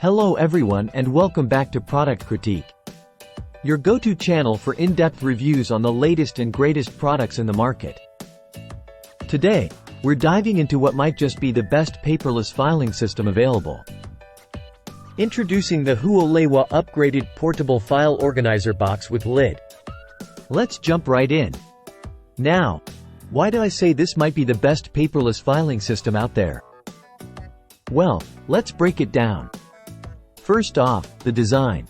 Hello everyone and welcome back to Product Critique, your go-to channel for in-depth reviews on the latest and greatest products in the market. Today, we're diving into what might just be the best paperless filing system available. Introducing the Huolewa upgraded portable file organizer box with lid. Let's jump right in. Now, why do I say this might be the best paperless filing system out there? Well, let's break it down. First off, the design.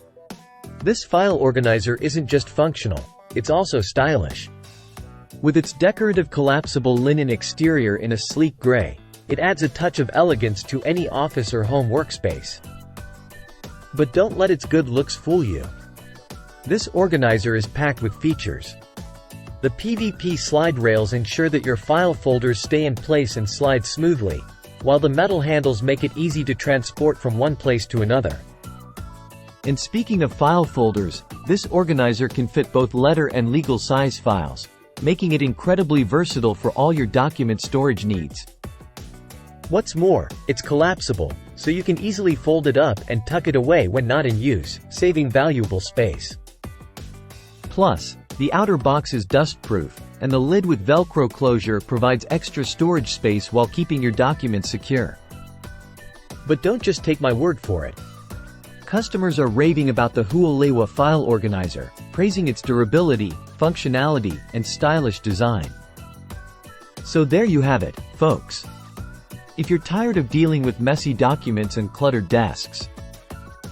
This file organizer isn't just functional, it's also stylish. With its decorative collapsible linen exterior in a sleek gray, it adds a touch of elegance to any office or home workspace. But don't let its good looks fool you. This organizer is packed with features. The PVP slide rails ensure that your file folders stay in place and slide smoothly, while the metal handles make it easy to transport from one place to another. And speaking of file folders, this organizer can fit both letter and legal size files, making it incredibly versatile for all your document storage needs. What's more, it's collapsible, so you can easily fold it up and tuck it away when not in use, saving valuable space. Plus, the outer box is dust-proof, and the lid with Velcro closure provides extra storage space while keeping your documents secure. But don't just take my word for it. Customers are raving about the Huolewa file organizer, praising its durability, functionality, and stylish design. So there you have it, folks. If you're tired of dealing with messy documents and cluttered desks,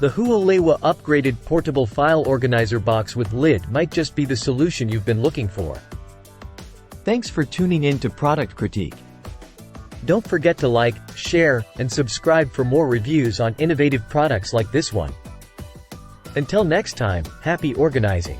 the Huolewa upgraded portable file organizer box with lid might just be the solution you've been looking for. Thanks for tuning in to Product Critique. Don't forget to like, share, and subscribe for more reviews on innovative products like this one. Until next time, happy organizing!